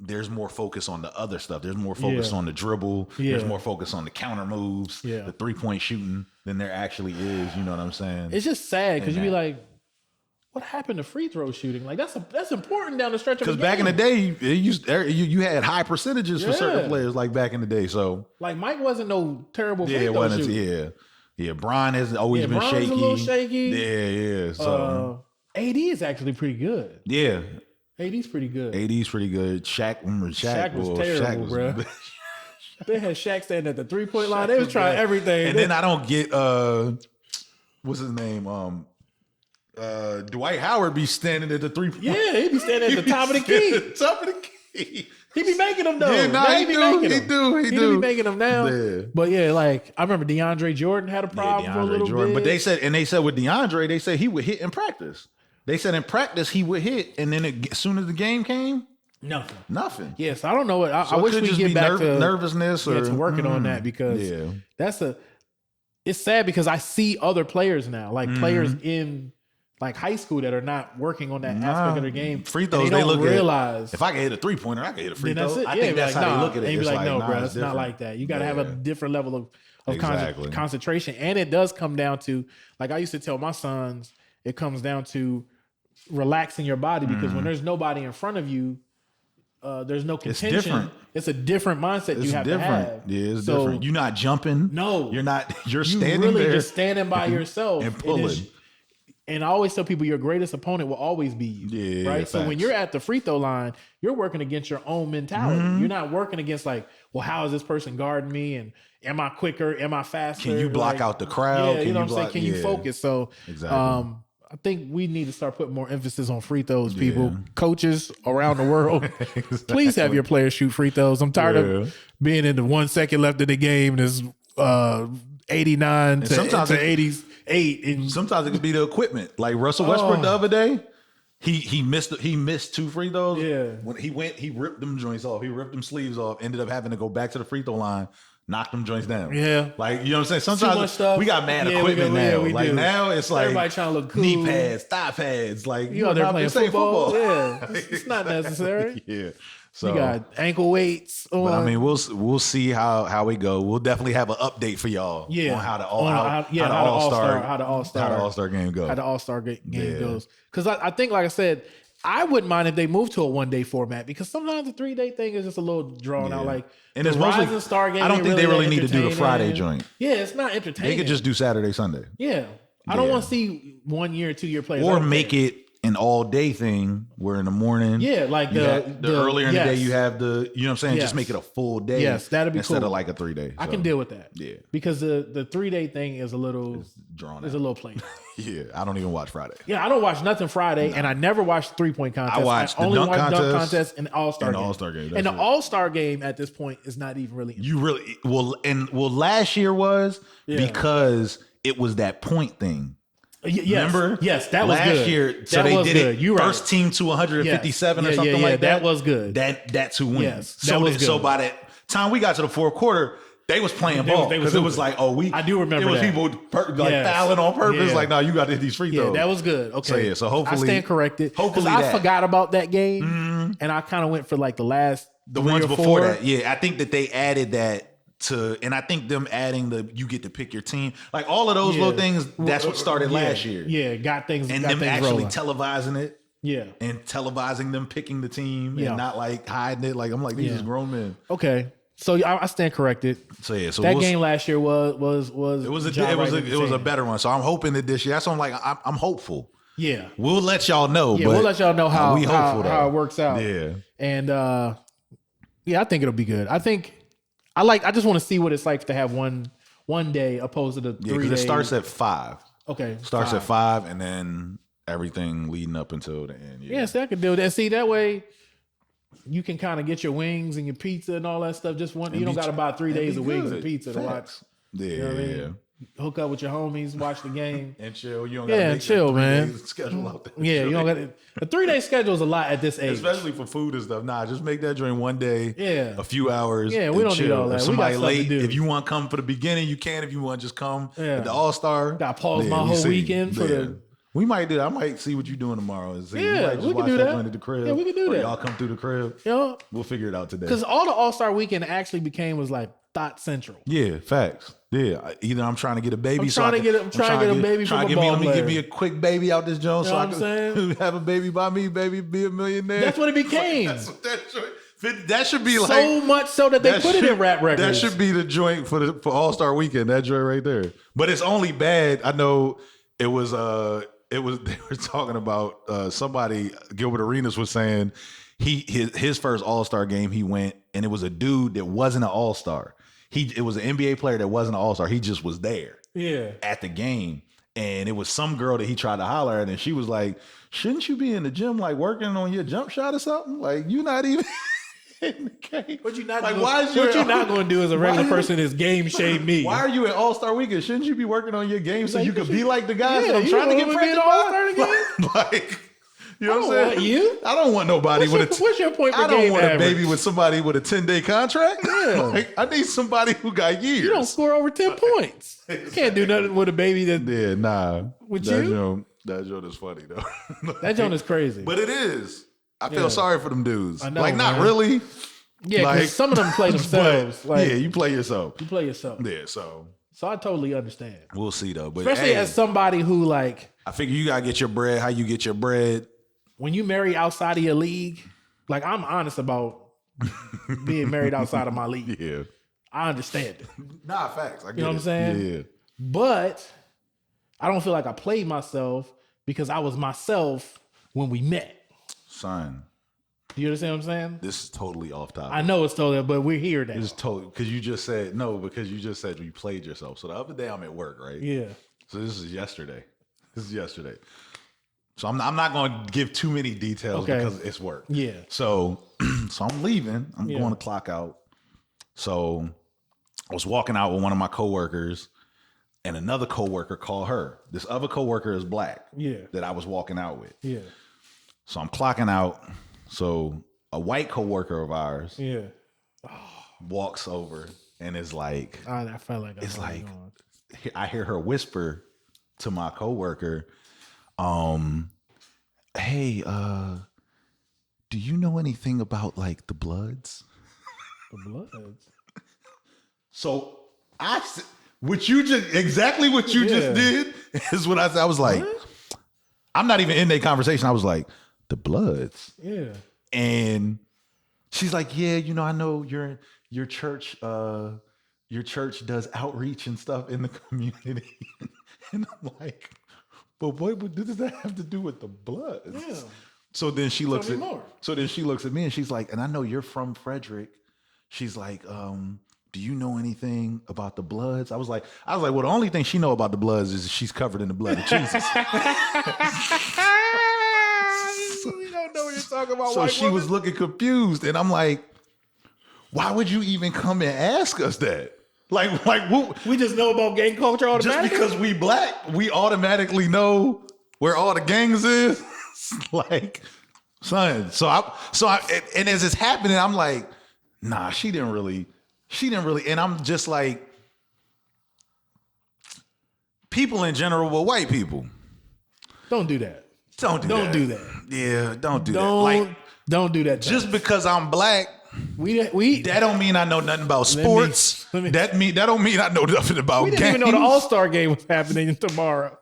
there's more focus on the other stuff. There's more focus on the dribble. There's more focus on the counter moves, the 3-point shooting than there actually is. You know what I'm saying? It's just sad because you be like, what happened to free throw shooting? Like that's important down the stretch of the game. Because back in the day, you had high percentages for certain players. Like back in the day, so like Mike wasn't no terrible free throw shooter. Yeah, Bron has always been shaky. A little shaky. Yeah. So AD is actually pretty good. Yeah. AD's pretty good. Shaq was terrible, bro. They had Shaq standing at the 3-point line. They was trying everything. And then I don't get what's his name? Dwight Howard be standing at the 3-point. Yeah, he be standing at the top of the key. Top of the key. He be making them though. Yeah, he do. He be making them now. Yeah. But yeah, like I remember DeAndre Jordan had a problem for a little bit. But they said with DeAndre, they said he would hit in practice. They said in practice he would hit, and then as soon as the game came, nothing. Yes, I don't know what. I wish we get back to nervousness or to working on that, because it's sad because I see other players now, like players in like high school that are not working on that aspect of their game. Free throws, they look at, if I can hit a 3-pointer, I can hit a free throw. It. I think that's how they look at it. And It's be like, no, bro, it's it's not like that. You got to have a different level of concentration. And it does come down to, like I used to tell my sons, it comes down to relaxing your body, because when there's nobody in front of you, there's no contention. It's a different mindset you have to have. Yeah, it's different. You're not jumping. No. You're not. You're standing really there. Just standing by yourself. And pulling. And I always tell people your greatest opponent will always be you. Yeah, right. Facts. So when you're at the free throw line, you're working against your own mentality. You're not working against like, well, how is this person guarding me? And am I quicker? Am I faster? Can you block out the crowd? Yeah, you know what I'm saying? Can you focus? So exactly. I think we need to start putting more emphasis on free throws, people. Coaches around the world, please have your players shoot free throws. I'm tired of being in the 1 second left in the game. There's 89 to 88. And sometimes it could be the equipment. Like Russell Westbrook the other day, he missed 2 free throws. Yeah. When he ripped them joints off. He ripped them sleeves off, ended up having to go back to the free throw line, knock them joints down. Yeah. Like, you know what I'm saying? Sometimes we got mad equipment now. Now it's like everybody trying to look cool. Knee pads, thigh pads. Like, you out there playing football. Yeah. It's not necessary. Yeah. So you got ankle weights on. But I mean, we'll see how we go. We'll definitely have an update for y'all on how the All-Star game goes. How the All-Star game goes. Because I think, like I said, I wouldn't mind if they moved to a 1-day format, because sometimes the 3-day thing is just a little drawn out. Like, and it's mostly Rising Star game. I don't think they really need to do the Friday joint. Yeah, it's not entertaining. They could just do Saturday, Sunday. Yeah. I don't want to see 1 year, 2 year players. Or make it an all-day thing where in the morning, like the earlier in the day you have the, you know what I'm saying, just make it a full day. Yes, that'd be instead cool. of like a 3-day. I can deal with that. Yeah, because the 3-day thing is a little drawn. Is a little plain. Yeah, I don't even watch Friday. Yeah, I don't watch nothing Friday, and I never watch 3-point contest. I watch only watch dunk contest and All-Star game. All-Star game. And the All-Star game at this point is not even really. You really last year was because it was that point thing. Yes. Remember? Yes, that was last good. year. So that they was did good. it You first team to 157 or something like that. That was good. That's who wins. Yes, so by the time we got to the fourth quarter, they was playing ball because it was like, I do remember. It was people fouling on purpose. Like, no, you got to hit these free throws. Yeah, that was good. Okay, so hopefully I stand corrected. Hopefully I forgot about that game, and I kind of went for like the last ones before that. Yeah, I think that they added that. And I think them adding you get to pick your team, like all of those little things, that's what started last year. Yeah, got things and got them things actually rolling. televising it. Yeah, and televising them picking the team and not like hiding it. Like I'm like these is grown men. Okay, so I stand corrected. So that game last year was a better one. So I'm hoping that this year. That's what I'm hopeful. Yeah, we'll let y'all know. Yeah, we'll let y'all know how it works out. Yeah, and I think it'll be good. I just want to see what it's like to have one day opposed to the 3 days. It starts at 5. Okay. Starts at 5 and then everything leading up until the end. Yeah, see, I could do that. See, that way you can kind of get your wings and your pizza and all that stuff. Just one, you don't got to buy 3 days of wings and pizza to watch. Yeah, you know what I mean? Hook up with your homies, watch the game, and chill. You don't got to make chill, man. Schedule out there. Yeah, you don't got a 3-day schedule is a lot at this age, especially for food and stuff. Nah, just make that joint one day. Yeah, a few hours. Yeah, we don't chill. need all that. If somebody we got late, to do. If you want to come for the beginning, you can. If you want to just come at the All-Star, got to pause my whole weekend for the. We might do that. I might see what you're doing tomorrow. And see. Yeah, we can do that. At the crib. Yeah, we can do that. Y'all come through the crib. Yeah, we'll figure it out today. Because all the All-Star weekend actually was like Thought Central. Yeah, facts. Yeah, either I'm trying to get a baby. I'm trying to get a baby from a ball player. Give me a quick baby out this joint, you know so I can have a baby by me, baby, be a millionaire. That's what it became. That's what that should be like. So much so that they put it in rap records. That should be the joint for All-Star Weekend. That joint right there. But it's only bad. I know it was. They were talking about somebody. Gilbert Arenas was saying his first All-Star game he went, and it was a dude that wasn't an All-Star. It was an NBA player that wasn't an All-Star. He just was there. Yeah. At the game. And it was some girl that he tried to holler at, and she was like, shouldn't you be in the gym like working on your jump shot or something? Like, you not even in the game. What you not going to do as a regular person is game shade me. Why are you at All-Star Weekend? Shouldn't you be working on your game so you could be like the guys that I'm you trying to get pregnant by? Like, you know what I'm saying? You? I don't want nobody what's your point for I don't game want average? a baby with somebody with a 10-day contract. Yeah. Like, I need somebody who got years. You don't score over 10 points. You can't do nothing with a baby that. Yeah, nah. With you? That joke is funny though. That joke is crazy. But it is. I feel sorry for them dudes. I know, like, not really. Yeah, because some of them play themselves. Like, yeah, you play yourself. You play yourself. Yeah, so I totally understand. We'll see though. But especially as somebody who like, I figure you gotta get your bread. How you get your bread? When you marry outside of your league, like I'm honest about being married outside of my league. Yeah, I understand it. Nah, facts. I get you know what I'm saying? Yeah. But I don't feel like I played myself because I was myself when we met. Son. You understand what I'm saying? This is totally off topic. I know it's totally, but we're here now. This is totally because you just said you played yourself. So the other day I'm at work, right? Yeah. So this is yesterday. So I'm not going to give too many details because it's work. Yeah. So I'm leaving. I'm going to clock out. So I was walking out with one of my coworkers, and another coworker called her. This other coworker is black. Yeah. That I was walking out with. Yeah. So I'm clocking out. So a white coworker of ours. Yeah. Walks over and is like. I felt like it's like I hear her whisper to my coworker. Hey, do you know anything about like the Bloods? The Bloods. So what you just did is what I said. I was like, what? I'm not even in that conversation. I was like, the Bloods. Yeah. And she's like, yeah, I know your church does outreach and stuff in the community. And I'm like, but what does that have to do with the Bloods? Yeah. So then she looks at me and she's like, and I know you're from Frederick. She's like, do you know anything about the Bloods? I was like, well, the only thing she know about the Bloods is she's covered in the blood of Jesus. You don't know what you're talking about. So she was looking confused, and I'm like, why would you even come and ask us that? Like we just know about gang culture automatically. Just because we black, we automatically know where all the gangs is. Like, son. So I, and as it's happening, I'm like, nah, she didn't really. And I'm just like, people in general, but white people. Don't do that. Don't do that. Yeah, don't do that. Like, don't do that. Just because I'm black. We that don't mean I know nothing about sports. That don't mean I know nothing about games. We didn't even know the All-Star game was happening tomorrow.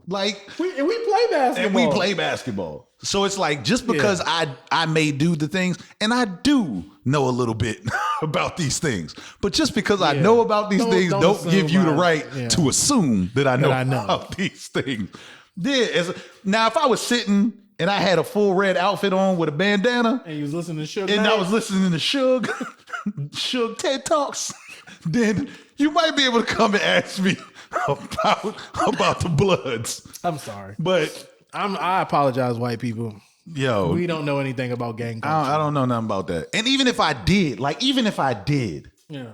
Like we play basketball. And we play basketball. So it's like, just because I may do the things, and I do know a little bit about these things, but just because I know about these things don't give you the right to assume that I know about these things. Yeah. Now, if I was sitting and I had a full red outfit on with a bandana, and you was listening to Suge, and I was listening to Suge TED Talks, then you might be able to come and ask me about the Bloods. I'm sorry, but I apologize, white people. Yo, We don't know anything about gang culture. I don't know nothing about that. And even if I did, Yeah.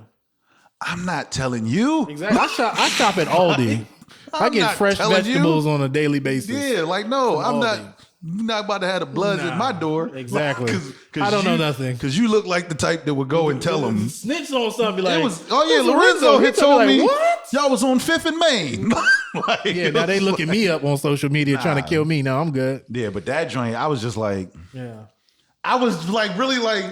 I'm not telling you. Exactly. I shop at Aldi. I get fresh vegetables on a daily basis. Yeah, like no, I'm Aldi. not about to have the Bloods at my door. Exactly. Cause I don't know nothing. Because you look like the type that would go and tell them. Snitch on something. Like, Lorenzo had told me what? y'all was on 5th and Main. Like, Yeah, now they looking me up on social media trying to kill me. No, I'm good. Yeah, but that joint, I was just like, Yeah. I was like really like,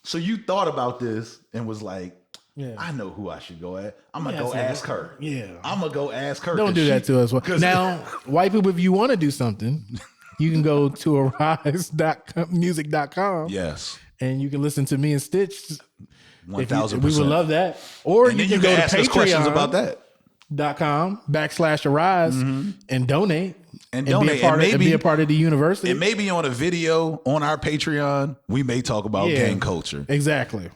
so you thought about this and was like, Yeah. I know who I should go at. I'm going to go ask her. Yeah. I'm going to go ask her. Don't do that to us. Now, white people, if you want to do something, you can go to uhrise.music.com. Yes. And you can listen to me and Stitch. 1,000%. We would love that. Or And you then can go to ask us questions about that. patreon.com/Uhrise and donate. And Be a part of the university. And maybe on a video on our Patreon, we may talk about gang culture. Exactly.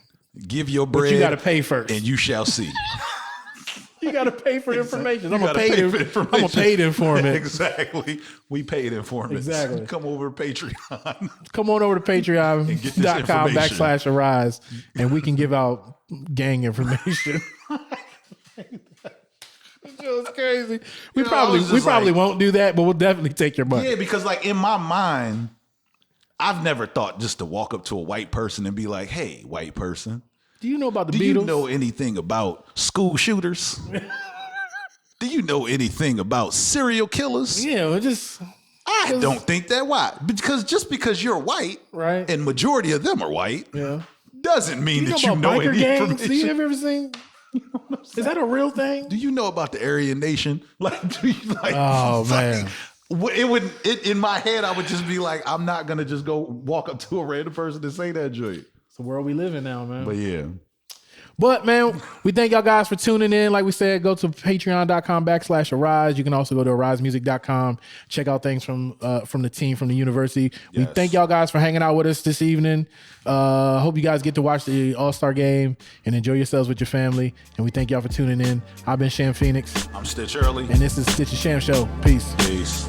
Give your bread. But you got to pay first. And you shall see. You got to pay for information. I'm a paid informant. Exactly. We paid informants. Exactly. Come over to Patreon. Come on over to patreon.com/Uhrise and we can give out gang information. It's crazy. We probably won't do that, but we'll definitely take your money. Yeah, because like in my mind, I've never thought just to walk up to a white person and be like, hey, white person. Do you know about the Do Beatles? you know anything about school shooters? Do you know anything about serial killers? Yeah, I don't think that. Why? Because just because you're white, right, and majority of them are white, doesn't mean that you know any information. Do you ever seen? Is that a real thing? Do you know about the Aryan Nation? Like, do you like? Oh man. In my head, I would just be like, I'm not gonna just go walk up to a random person and say that joint. It's the world we live in now, man. But yeah. But man, we thank y'all guys for tuning in. Like we said, go to patreon.com/Uhrise. You can also go to uhrisemusic.com. Check out things from the team from the university. We thank y'all guys for hanging out with us this evening. Hope you guys get to watch the All-Star game and enjoy yourselves with your family. And we thank y'all for tuning in. I've been Sham Phoenix. I'm Stitch Early. And this is Stitch Sham Show. Peace. Peace.